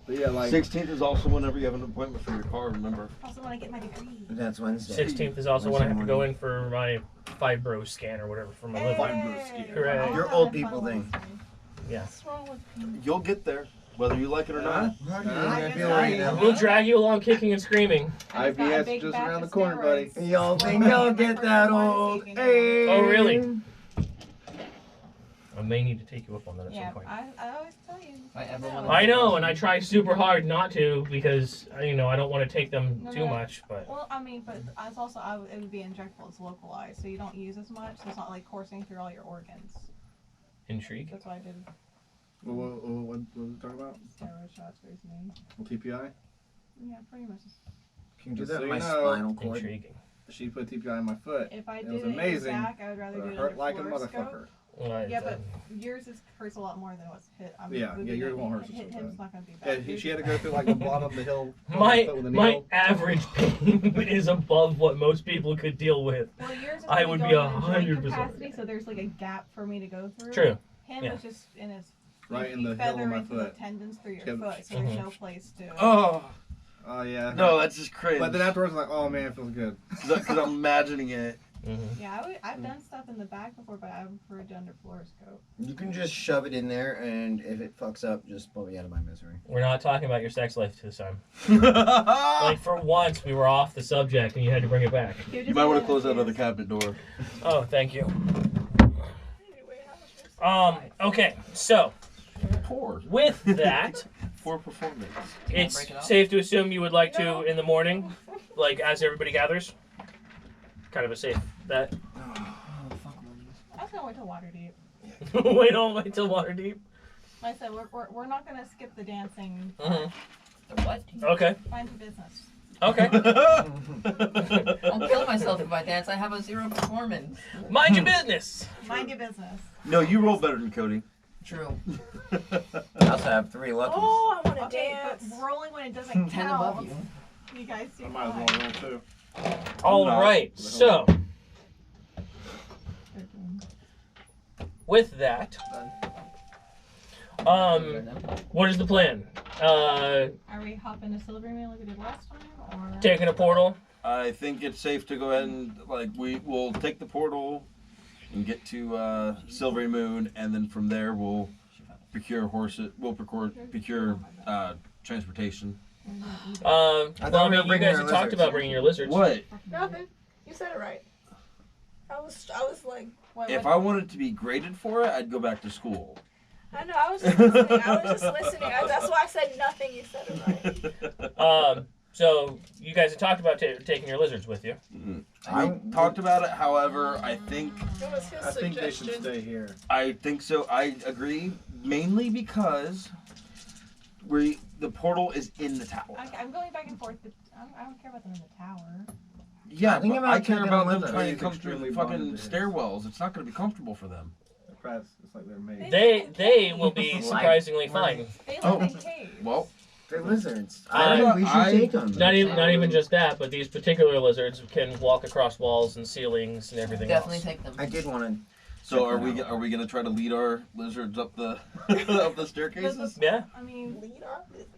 But yeah, like 16th is also whenever you have an appointment for your car. Remember? Also when I get my degree. That's Wednesday. 16th is also when I have to go in for my fibro scan or whatever for my liver. Fibro scan. Correct. Your old people thing. Yeah. What's wrong with me? You'll get there, whether you like it or not. I feel right now. We'll drag you along kicking and screaming. IBS is just around the corner, buddy. Y'all think I'll get that old? Hey. Oh, really? I may need to take you up on that at some point. I always tell you. I know, and I try super hard not to because I don't want to take them too much. But well, I mean, but it's also it would be injectable. It's localized, so you don't use as much. So it's not like coursing through all your organs. Intrigue. That's what I did. What was it talking about? Steroid shots recently. TPI? Yeah, pretty much. Can you do Just that so in my you know. spinal cord? Intriguing. She put TPI in my foot. If I It did was it amazing. in back, I would rather do It it hurt under like a fluoroscope. motherfucker. Yeah, but yours hurts a lot more than what's hit. I mean, Yeah, yours won't hurt so hit bad. him's not gonna be Yeah, bad. she had to go through like the bottom of the hill. My average pain is above what most people could deal with. Well, yours is I only would be going in the joint 100% capacity, so there's like a gap for me to go through. True. Him Yeah. was just in his Right in you the heel of feather my into the foot. tendons through your Yep. foot, so there's no place to. Oh, yeah. no, that's just crazy. But then afterwards, I'm like, oh man, it feels good. Because I'm imagining it. Yeah, I've done stuff in the back before, but I prefer it under fluoroscope. You can just shove it in there, and if it fucks up, just pull me out of my misery. We're not talking about your sex life this time. Like for once, we were off the subject, and you had to bring it back. You might want to close that other cabinet door. Oh, thank you. Okay, so with that, for performance, it's safe to assume you would like to in the morning, like as everybody gathers. Kind of a safe bet. I was gonna wait till Waterdeep. Wait till Waterdeep. Like I said, we're not gonna skip the dancing. The what? Okay. Find your business. Okay. I'll kill myself if I dance. I have a 0 performance. Mind your business. Mind your business. No, you roll better than Cody. True. I also have 3 luckies. Oh, I want to dance. But rolling when it doesn't 10 count. above you. You guys see I might as well roll too. All right. So, with that, what is the plan? Are we hopping to Silver Mail like we did last time, or Taking a portal? I think it's safe to go ahead and we will take the portal and get to Silvery Moon, and then from there we'll procure horses. We'll procure transportation. Well, I mean, you guys had talked about bringing your lizards. What? Nothing. You said it right. I was like, If I wanted to be graded for it, I'd go back to school. I know. I was just listening. That's why I said nothing. You said it right. So you guys had talked about taking your lizards with you. Mm-hmm. I talked about it. However, I think they should stay here. I think so. I agree, mainly because the portal is in the tower. I'm going back and forth. I don't care about them in the tower. Yeah, but I care about them with trying to us. come through the fucking stairwells. It's not going to be comfortable for them. It's like they're made. They will be surprisingly fine. They live in caves. Well, they're lizards. We should take them. Not even just that, but these particular lizards can walk across walls and ceilings and everything Definitely else. take them. I did want to. So are we going to try to lead our lizards up the up the staircases? Yeah. I mean, Lead our business.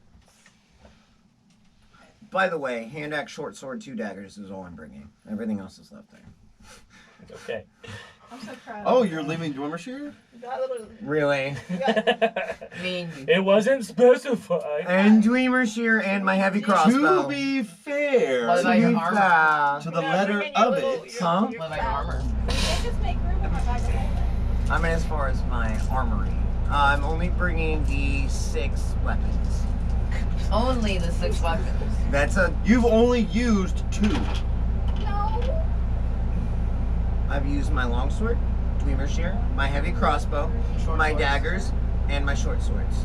By the way, hand axe, short sword, 2 daggers is all I'm bringing. Everything else is left there. Okay. I'm so proud. Oh, you're leaving Dwemershire? Really? It wasn't specified. And Dwemershire and my heavy crossbow. To be fair, What about your armor? to the letter of it. Huh? What about your armor? You can't just make room in my bag of holding. I mean, as far as my armory, I'm only bringing the 6 weapons. Only the 6 weapons. You've only used 2. No. I've used my longsword, Dwemershire, my heavy crossbow, my daggers, and my short swords.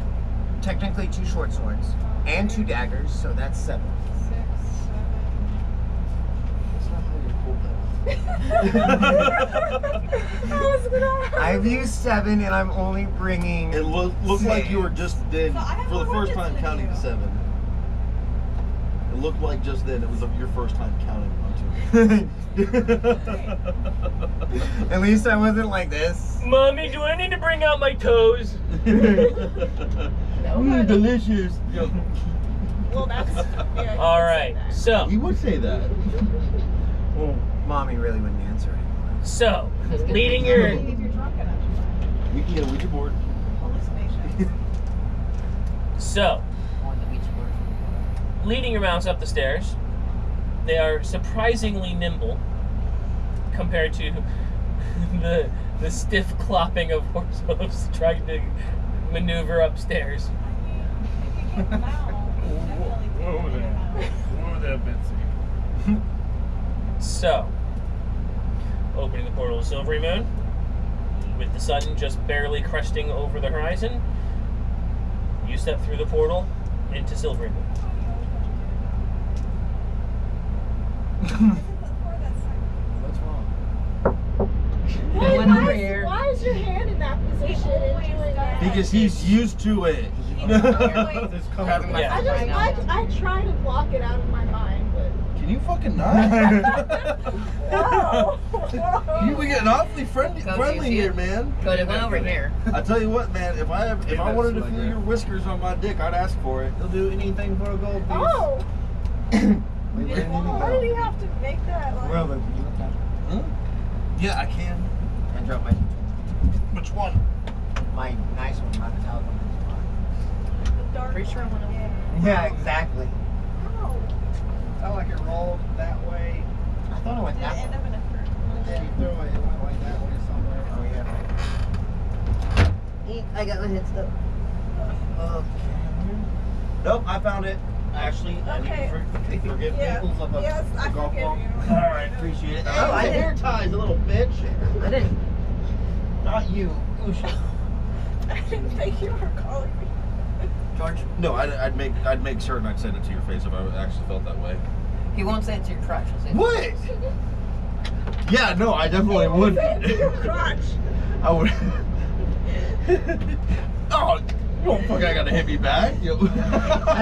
Technically 2 short swords and 2 daggers, so that's 7. 6, 7. I've used 7 and I'm only bringing. It looked like you were just So I have for the more first weapons time than counting you. to 7. It looked like just then it was your first time counting on At least I wasn't like this. Mommy, do I need to bring out my toes? delicious. Well, that's. Yeah, All right, so He would say that. Well, Mommy really wouldn't answer anymore. leading your If you're drunk enough, We can get a Ouija board. hallucinations. On the beach board. leading your mounts up the stairs. They are surprisingly nimble compared to the stiff clopping of horse hoofs trying to maneuver upstairs. If you get them out, definitely take Whoa them there. out. Whoa there, Betsy. So, opening the portal to Silvery Moon, with the sun just barely cresting over the horizon, you step through the portal into Silvery Moon. What's wrong? I went over here. Why is your hand in that position and doing that? Because he's used to it. It's comfortable. Yeah. I try to block it out of my mind, but Can you fucking not? no. You were getting awfully friendly you see here, it? man. But it went over here. I tell you what, man. If I wanted to feel your whiskers on my dick, I'd ask for it. He'll do anything for a gold piece. Oh, Wait, wait, why did he have to make that? Like, Well, then, can you look down? Huh? Yeah, I can. And drop my Which one? my nice one, not the metallic one. the dark Pretty sure I went over. Yeah, exactly. Ow. Felt like it rolled that way. I thought it went Did it that end way. up in a curve? She threw it. It went like that way somewhere. Oh yeah. I got my head stuck. Nope, I found it. Ashley, Okay. forgive Yeah. me. Yes, I golf forgive ball. you. All right, appreciate it. Oh, I didn't- hair ties, a little bitch. I didn't. Not you. I didn't think you were calling me. George, No, I'd make certain I'd send it to your face if I actually felt that way. he won't say it to your crotch. He'll say it to What? Yeah, no, I definitely would. Say it to your crotch. I would. Oh, you don't fucking gotta hit me back. I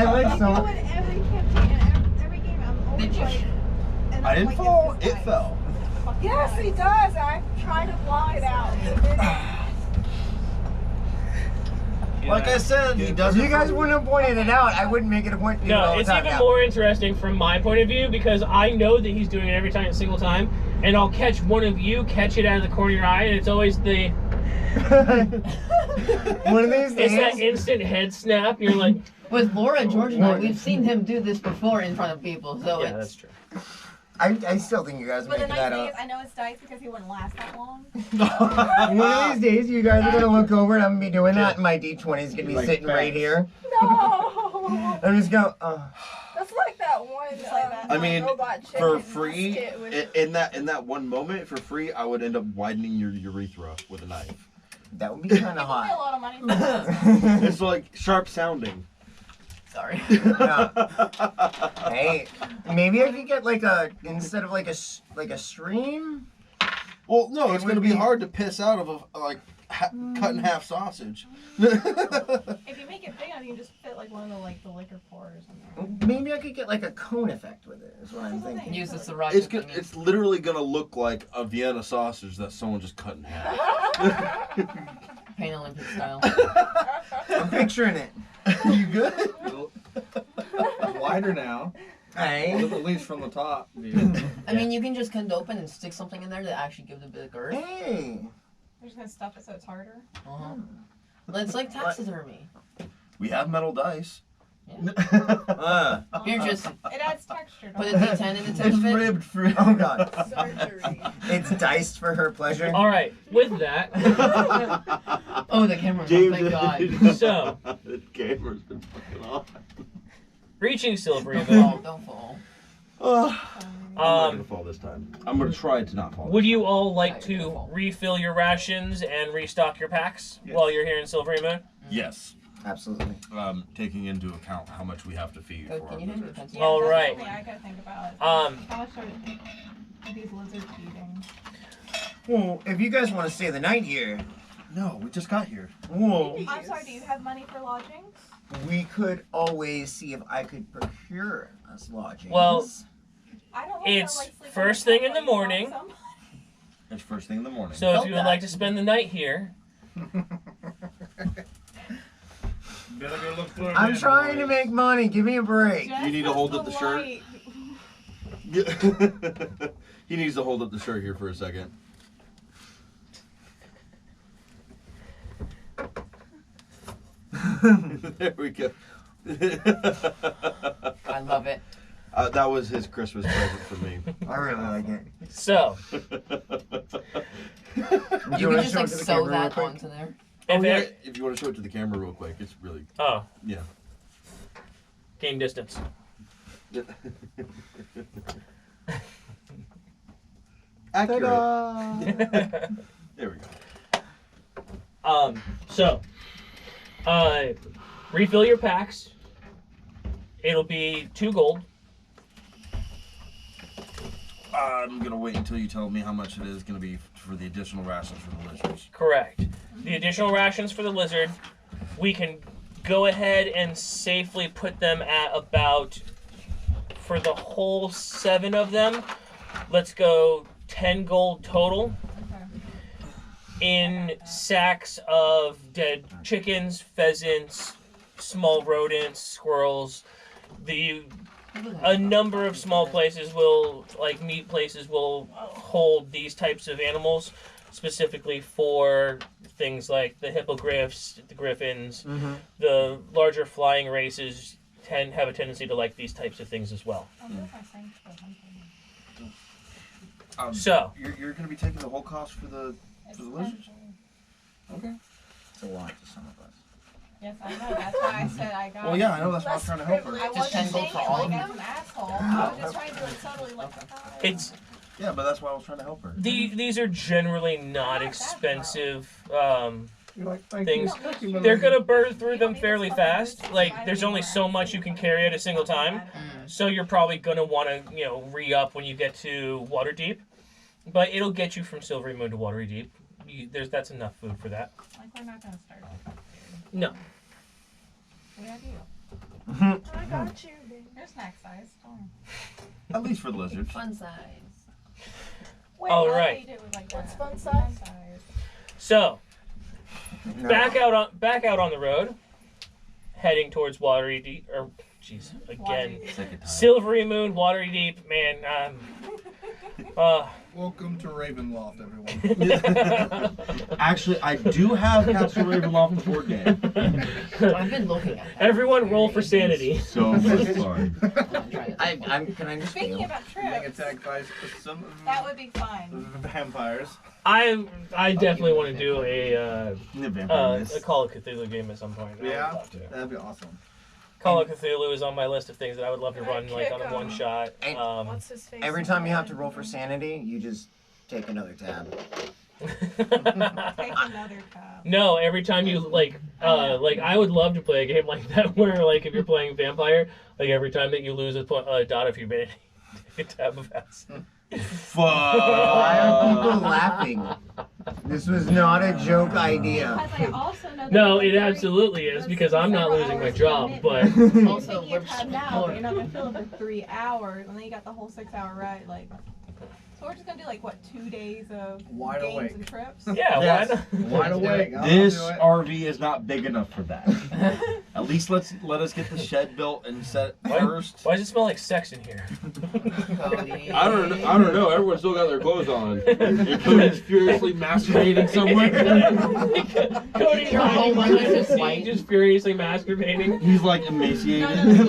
like I so. do in every campaign, every game. I'm always Did you? like, and I I'm didn't like, fall. it's this It dice. fell. Fucking Yes, dice. he does. I try to block it out. Like I said, he If does. you guys wouldn't have pointed it out, I wouldn't make it a point to do it all No, the it's time even now. more interesting from my point of view because I know that he's doing it every single time, and I'll catch one of you catch it out of the corner of your eye, and it's always the One of these it's that days. instant head snap. You're like, With Laura, George, and I, we've seen him do this before in front of people, so yeah, it's that's true. I still think you guys are But the making nice that thing up. is, I know it's dice because he wouldn't last that long. One of these days, you guys are gonna look over and I'm gonna be doing that, and my D20 is gonna be Like sitting right facts. here. No. I'm just going. That's like that one. Just like that. I mean, robot chicken for free, skit with- in that one moment, for free, I would end up widening your urethra with a knife. That would be kind People of pay a hot. lot of money for that. It's like sharp sounding. sorry. Hey, maybe I could get like a instead of like a stream. Well, no, It it's would gonna be be- hard to piss out of a cut in half sausage. If you make it big enough, you can just fit like one of the liquor pours in there. Maybe I could get like a cone effect with it. Is what I'm thinking. Use the sriracha. It's thingy. it's literally gonna look like a Vienna sausage that someone just cut in half. Pain Olympic style. I'm picturing it. You good? It's wider now. Hey. At least from the top view. I mean, you can just cut it open and stick something in there that actually gives it a bit of girth. Hey. We're just gonna stuff it so it's harder. Uh-huh. It's like taxidermy. We have metal dice. You're just It adds texture. put a Don't it? D10 in the It's test bit. ribbed free. Oh god. Surgery. It's diced for her pleasure. All right, with that, Oh, the camera's on, James, thank God. So- the camera's been fucking off. reaching Silvery Don't Moon, fall, don't fall. I'm not gonna um, fall this time. I'm gonna try to not fall. would you all like to refill your rations and restock your packs Yes. while you're here in Silvery Moon? Yes. Absolutely. Taking into account how much we have to feed Go, for can our you hand me a visitors. pencil? Yeah, All that's right. the thing I gotta think about. How much are these lizards eating? Well, if you guys want to stay the night here, No, we just got here. Whoa. I'm sorry, do you have money for lodgings? We could always see if I could procure us lodgings. Well, I don't It's like sleep first on the thing in the floor, you morning. want some? It's first thing in the morning. so if Felt you would that. like to spend the night here, Better go look for a I'm man, trying to boys. make money. Give me a break. Just You need to hold up the shirt? light. He needs to hold up the shirt here for a second. There we go. I love it. That was his Christmas present for me. I really like it. so You wanna can just show it like to the sew camera real that quick? onto there. if yeah, it- if you want to show it to the camera real quick, it's really oh, yeah. gain distance. Accurate. Ta-da! There we go. So, refill your packs. It'll be 2 gold. I'm gonna wait until you tell me how much it is gonna be for the additional rations for the lizards. Correct. The additional rations for the lizard, we can go ahead and safely put them at about, for the whole 7 of them, let's go 10 gold total Okay. in sacks of dead chickens, pheasants, small rodents, squirrels. A number of small places will, like meat places, will hold these types of animals specifically for things like the hippogriffs, the griffins. Mm-hmm. The larger flying races have a tendency to like these types of things as well. Oh, where's my sign for hunting? So, You're gonna be taking the whole cost for the It's For the lizards? expensive. okay. It's a lot to some of us. Yes, I know. That's why I said I got. Well, yeah, I know that's why I was trying to help her. I Just wasn't 10 gold saying for it all like of as them? an asshole. I was just trying to do it subtly, like. it's Yeah, but that's why I was trying to help her. these are generally not expensive You're like, thank things. you. Thank you, They're gonna burn through them fairly fast. Like, there's only so much you can carry at a single time. So you're probably gonna want to, re-up when you get to Waterdeep. But it'll get you from Silvery Moon to Waterdeep. That's enough food for that. Like, we're not gonna start off. No. We have you. I got you, baby. You're snack size. Don't worry. At least for the lizards. Fun size. Wait, All I thought right. you did it with, like, What's that. fun size? So No. back out on the road, heading towards Waterdeep. Or, jeez, again, Second time. Silvery Moon, Waterdeep. Man, Welcome to Ravenloft, everyone. Actually, I do have Castle Ravenloft board game. I've been looking at that. everyone roll for sanity. So much fun. Can I just Speaking feel? about Being trips, attacked by some that would be fun. vampires. I definitely want to do a Vampires. Call of Cthulhu game at some point. I would Yeah, love to. that'd be awesome. Call of Cthulhu is on my list of things that I would love to run like on a Kick 'em. one shot. And What's his face? Every time you have to roll for sanity, you just take another tab. Take another cup. No, every time you like I would love to play a game like that where like if you're playing vampire, like every time that you lose a dot of humanity, take a tab of acid. Why are people Fuck. laughing? This was not a joke idea. Because I also know that No, it's it very- absolutely is because I'm not several losing my hours job, commitment. but You're Also, taking a we're tab now, but you're not gonna fill it for 3 hours, and then you got the whole 6-hour ride. Like, so we're just gonna do like what 2 days of Wide games awake. and trips. yeah, Yes. why not? Wide awake. I'll This do it. RV is not big enough for that. At least let us get the shed built and set first. Why does it smell like sex in here? Cody. I don't know. Everyone's still got their clothes on. And Cody's furiously masturbating somewhere. Cody Your whole life is just white. just furiously masturbating. He's like emaciated. He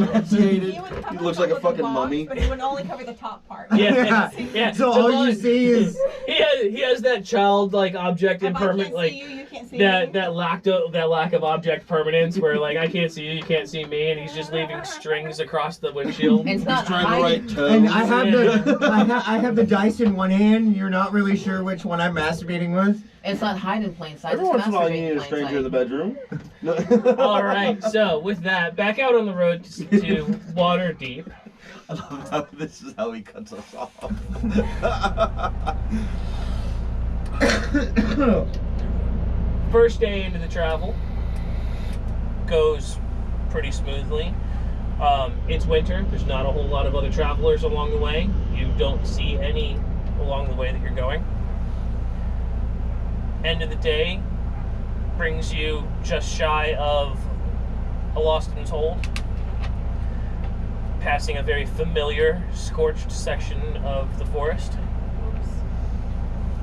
would cover He looks like a himself with fucking box, mummy. but he would only cover the top part. Yeah, yeah. So all you see is he has that childlike object If I impermanent, can't like see you, you can't see that me. that lack of object permanence, where like I can't see you, you can't see me, and he's just leaving strings across the windshield. It's He's not trying to hiding. write toes. and I have I have the dice in one hand. You're not really sure which one I'm masturbating with. It's not hide in plain sight. Every It's once in a while, you masturbate need in a plain stranger in the sight. bedroom. All right, so with that, back out on the road to Waterdeep. I love how this is how he cuts us off. First day into the travel goes pretty smoothly. It's winter. There's not a whole lot of other travelers along the way. You don't see any along the way that you're going. End of the day brings you just shy of Aloston's Hold, passing a very familiar scorched section of the forest. Oops.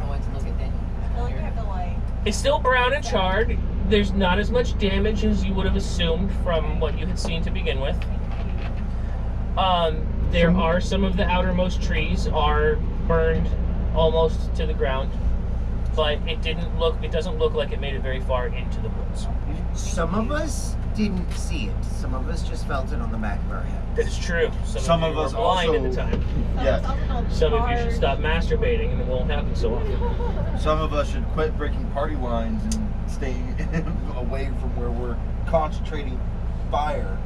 I went to look at that. I feel like we have to like. It's still brown and charred. There's not as much damage as you would have assumed from what you had seen to begin with. There are some of the outermost trees are burned almost to the ground, but it doesn't look like it made it very far into the woods. Some of us didn't see it. Some of us just felt it on the back of our head. That is true. Some you of were us blind at the also- time. Yeah. Some of you should stop masturbating, and it won't happen so often. Some of us should quit breaking party lines and stay away from where we're concentrating fire.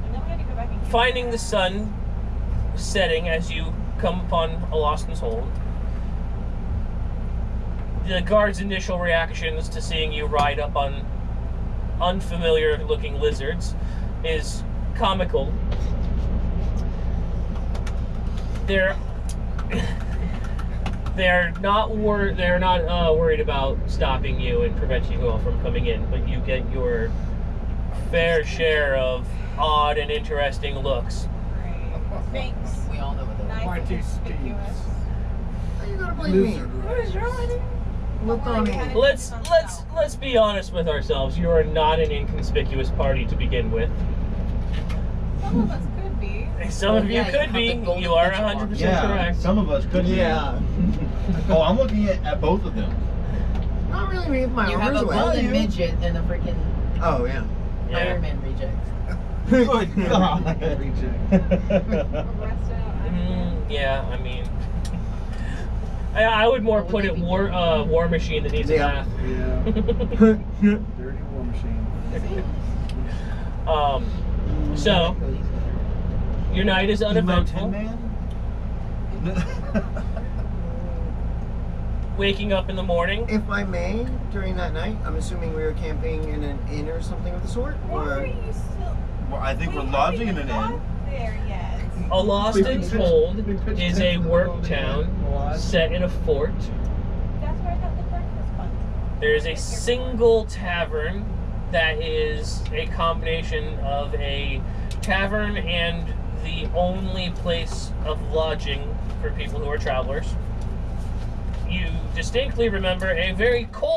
And then we had to go back and Finding the sun setting as you come upon Aloston's Hold, the guard's initial reactions to seeing you ride up on unfamiliar-looking lizards is comical. They're not worried about stopping you and preventing you all from coming in, but you get your fair share of odd and interesting looks. Thanks. We all know what those Nice are. and conspicuous. How you gonna blame me? What is wrong? Look on me. Let's be honest with ourselves. You are not an inconspicuous party to begin with. Some of us could be. Some of you Yeah, you could have be. the golden You are benchmark. 100% correct. Some of us could be. Yeah. Oh, I'm looking at both of them. Not really me with my You have a armors away. golden midget and a freaking Oh, yeah. Yeah. Iron Man reject. Good God. Yeah, I mean, I would more put it War Machine that needs a Yeah. bath. Yeah. Dirty war machine. So your night is uneventful. Waking up in the morning. If I may, during that night, I'm assuming we were camping in an inn or something of the sort? Why are Or you still? Well, I think We we're haven't lodging in even an inn. got there yet. Aloston's Hold is a work town set in a fort. That's where I got the breakfast buns. There is a single tavern that is a combination of a tavern and the only place of lodging for people who are travelers. You distinctly remember a very cold